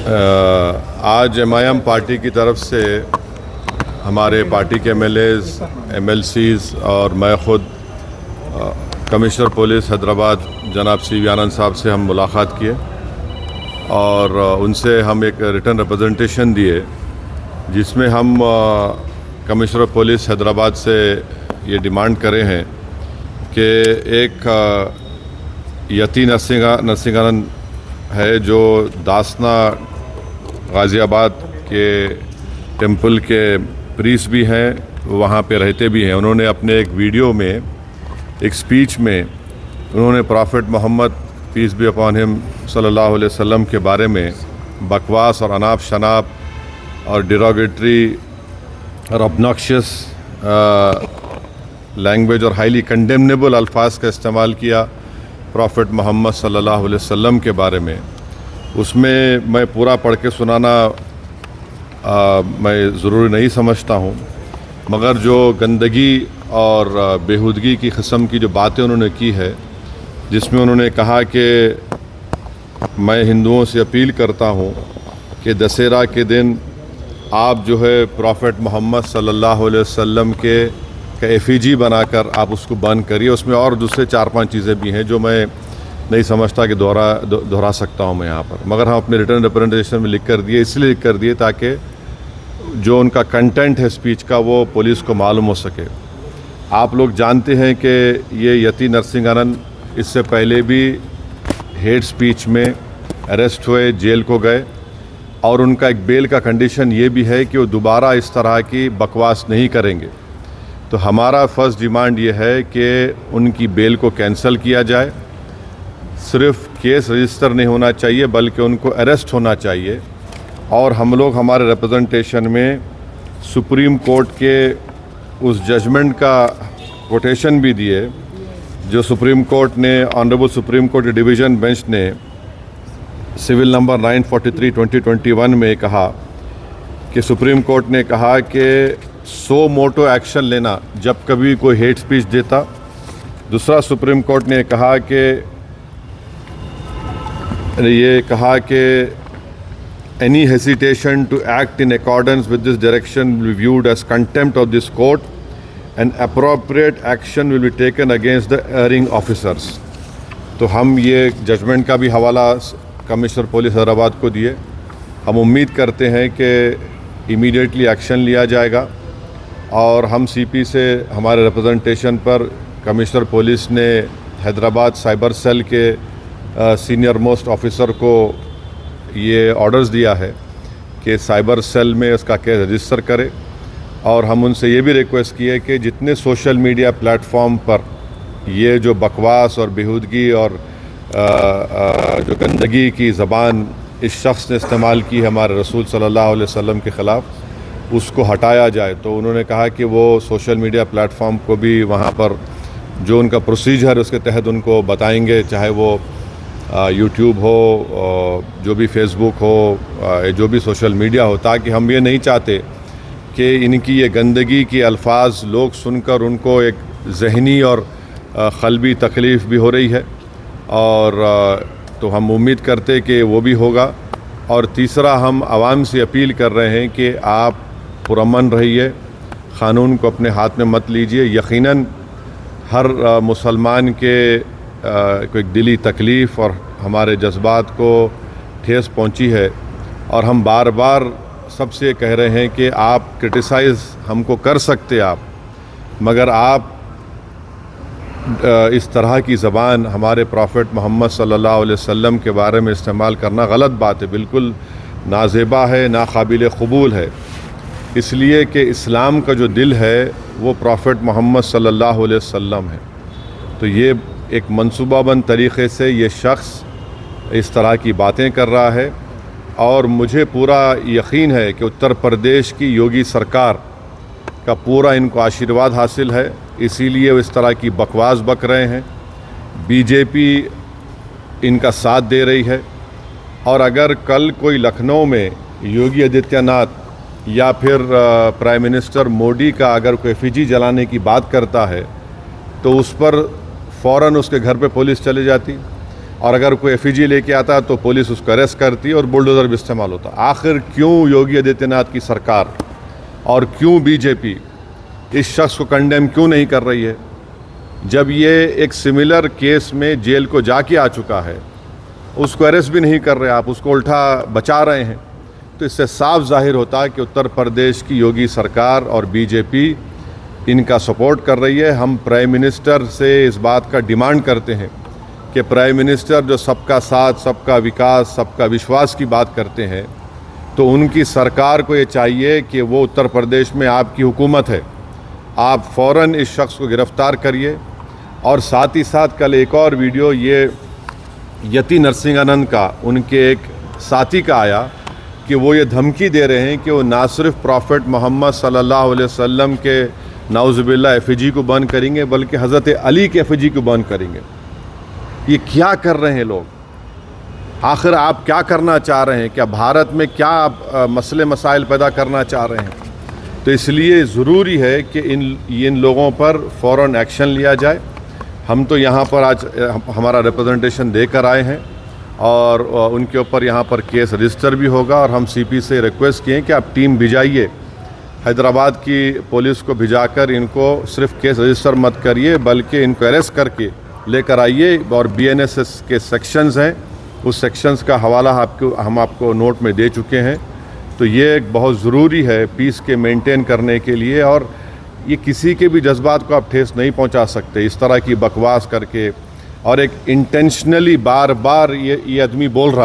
आज MIM party की तरफ से हमारे पार्टी के MLAs, MLCs और मैं ख़ुद कमिश्नर पुलिस हैदराबाद जनाब CV आनंद साहब से हम मुलाकात किए और उनसे हम एक रिटर्न रिप्रेजेंटेशन दिए जिसमें हम कमिश्नर पुलिस हैदराबाद से ये डिमांड करे हैं कि एक यती नरसिंहानंद है जो दासना गाज़ियाबाद के टेंपल के प्रीस्ट भी हैं, वहाँ पे रहते भी हैं। उन्होंने अपने एक वीडियो में एक स्पीच में उन्होंने prophet Muhammad peace be upon him सल्लल्लाहु अलैहि वसल्लम के बारे में बकवास और अनाप शनाप और डिरोगेटरी और ऑब्नॉक्शियस लैंग्वेज और हाईली कंडेमनेबल अल्फाज का इस्तेमाल किया प्रॉफिट मोहम्मद सल्लल्लाहु अलैहि वसल्लम के बारे में। उसमें मैं पूरा पढ़ के सुनाना मैं ज़रूरी नहीं समझता हूँ, मगर जो गंदगी और बेहूदगी की किस्म की जो बातें उन्होंने की है, जिसमें उन्होंने कहा कि मैं हिंदुओं से अपील करता हूँ कि दशहरा के दिन आप जो है प्रॉफिट मोहम्मद सल्लल्लाहु अलैहि वसल्लम के एफिजी बनाकर आप उसको बंद करिए। उसमें और दूसरे 4-5 चीज़ें भी हैं जो मैं नहीं समझता कि दोहरा सकता हूँ मैं यहाँ पर, मगर हम अपने रिटर्न रिप्रेजेंटेशन में लिख कर दिए, इसलिए लिख कर दिए ताकि जो उनका कंटेंट है स्पीच का वो पुलिस को मालूम हो सके। आप लोग जानते हैं कि ये यती नरसिंहानंद इससे पहले भी हेट स्पीच में अरेस्ट हुए, जेल को गए और उनका एक बेल का कंडीशन ये भी है कि वो दोबारा इस तरह की बकवास नहीं करेंगे। तो हमारा फर्स्ट डिमांड ये है कि उनकी बेल को कैंसिल किया जाए। सिर्फ केस रजिस्टर नहीं होना चाहिए बल्कि उनको अरेस्ट होना चाहिए। और हम लोग हमारे रिप्रेजेंटेशन में सुप्रीम कोर्ट के उस जजमेंट का कोटेशन भी दिए जो सुप्रीम कोर्ट ने, honourable supreme court division bench ने सिविल नंबर 943/2021 में कहा कि सुप्रीम कोर्ट ने कहा कि सो मोटो एक्शन लेना जब कभी कोई हेट स्पीच देता। दूसरा सुप्रीम कोर्ट ने कहा कि any hesitation to act in accordance with this direction will be viewed as contempt of this court and appropriate action will be taken against the erring officers। तो हम ये judgement का भी हवाला कमिश्नर पुलिस हैदराबाद को दिए। हम उम्मीद करते हैं कि इमीडिएटली एक्शन लिया जाएगा और हम CP से हमारे रिप्रेजेंटेशन पर कमिश्नर पुलिस ने हैदराबाद साइबर सेल के सीनियर मोस्ट ऑफिसर को ये ऑर्डर्स दिया है कि साइबर सेल में उसका केस रजिस्टर करे। और हम उनसे ये भी रिक्वेस्ट किए कि जितने सोशल मीडिया प्लेटफॉर्म पर ये जो बकवास और बेहूदगी और जो गंदगी की ज़बान इस शख्स ने इस्तेमाल की है हमारे रसूल सल्लल्लाहु अलैहि वसल्लम के ख़िलाफ़, उसको हटाया जाए। तो उन्होंने कहा कि वो सोशल मीडिया प्लेटफॉर्म को भी वहाँ पर जो उनका प्रोसीजर है उसके तहत उनको बताएंगे, चाहे वो यूट्यूब हो, जो भी फेसबुक हो, जो भी सोशल मीडिया हो, ताकि हम ये नहीं चाहते कि इनकी ये गंदगी के अल्फाज लोग सुनकर उनको एक ज़हनी और क़ल्बी तकलीफ़ भी हो रही है। और तो हम उम्मीद करते कि वो भी होगा। और तीसरा, हम आवाम से अपील कर रहे हैं कि आप पुरअमन रहिए, क़ानून को अपने हाथ में मत लीजिए। यकीनन हर मुसलमान के कोई दिली तकलीफ़ और हमारे जज्बात को ठेस पहुंची है और हम बार बार सबसे कह रहे हैं कि आप क्रिटिसाइज़ हमको कर सकते आप, मगर आप इस तरह की ज़बान हमारे प्रॉफिट मोहम्मद सल्लल्लाहु अलैहि वसल्लम के बारे में इस्तेमाल करना गलत बात है, बिल्कुल नाज़ेबा है, नाकाबिल क़बूल है। इसलिए कि इस्लाम का जो दिल है वो प्रॉफिट मोहम्मद सल्लल्लाहु अलैहि वसल्लम है। तो ये एक मंसूबाबंद तरीक़े से ये शख्स इस तरह की बातें कर रहा है और मुझे पूरा यकीन है कि उत्तर प्रदेश की योगी सरकार का पूरा इनको आशीर्वाद हासिल है, इसीलिए वो इस तरह की बकवास बक रहे हैं। बीजेपी इनका साथ दे रही है और अगर कल कोई लखनऊ में योगी आदित्यनाथ या फिर प्राइम मिनिस्टर मोदी का अगर कोई एफिजी जलाने की बात करता है तो उस पर फ़ौरन उसके घर पे पुलिस चली जाती اور اگر کوئی ایفیجی لے کے آتا تو پولیس اس کو اریسٹ کرتی اور بلڈوزر بھی استعمال ہوتا. آخر کیوں یوگی آدتیہ ناتھ کی سرکار اور کیوں بی جے پی اس شخص کو کنڈیم کیوں نہیں کر رہی ہے؟ جب یہ ایک سملر کیس میں جیل کو جا کے آ چکا ہے, اس کو اریسٹ بھی نہیں کر رہے آپ, اس کو الٹا بچا رہے ہیں, تو اس سے صاف ظاہر ہوتا ہے کہ اتر پردیش کی یوگی سرکار اور بی جے پی ان کا سپورٹ کر رہی ہے. ہم پرائم منسٹر سے اس بات کا ڈیمانڈ کرتے ہیں کہ پرائم منسٹر جو سب کا ساتھ, سب کا وکاس, سب کا وشواس کی بات کرتے ہیں, تو ان کی سرکار کو یہ چاہیے کہ وہ اتر پردیش میں آپ کی حکومت ہے, آپ فوراً اس شخص کو گرفتار کریے. اور ساتھ ہی ساتھ کل ایک اور ویڈیو یہ یتی نرسنگ آنند کا, ان کے ایک ساتھی کا آیا کہ وہ یہ دھمکی دے رہے ہیں کہ وہ نہ صرف پروفٹ محمد صلی اللہ علیہ وسلم کے نعوذ باللہ ایفیجی کو بند کریں گے بلکہ حضرت علی کے ایفیجی کو بند کریں گے. یہ کیا کر رہے ہیں لوگ؟ آخر آپ کیا کرنا چاہ رہے ہیں؟ کیا بھارت میں کیا آپ مسئلے مسائل پیدا کرنا چاہ رہے ہیں؟ تو اس لیے ضروری ہے کہ ان لوگوں پر فوراً ایکشن لیا جائے. ہم تو یہاں پر آج ہمارا ریپرزنٹیشن دے کر آئے ہیں اور ان کے اوپر یہاں پر کیس رجسٹر بھی ہوگا, اور ہم سی پی سے ریکویسٹ کیے کہ آپ ٹیم بھیجائیے, حیدرآباد کی پولیس کو بھیجا کر ان کو صرف کیس رجسٹر مت کریے بلکہ ان کو اریسٹ کر کے لے کر آئیے. اور بی این ایس ایس کے سیکشنز ہیں, اس سیکشنز کا حوالہ ہم آپ کو نوٹ میں دے چکے ہیں. تو یہ ایک بہت ضروری ہے پیس کے مینٹین کرنے کے لیے, اور یہ کسی کے بھی جذبات کو آپ ٹھیس نہیں پہنچا سکتے اس طرح کی بکواس کر کے. اور ایک انٹینشنلی بار بار یہ آدمی بول رہا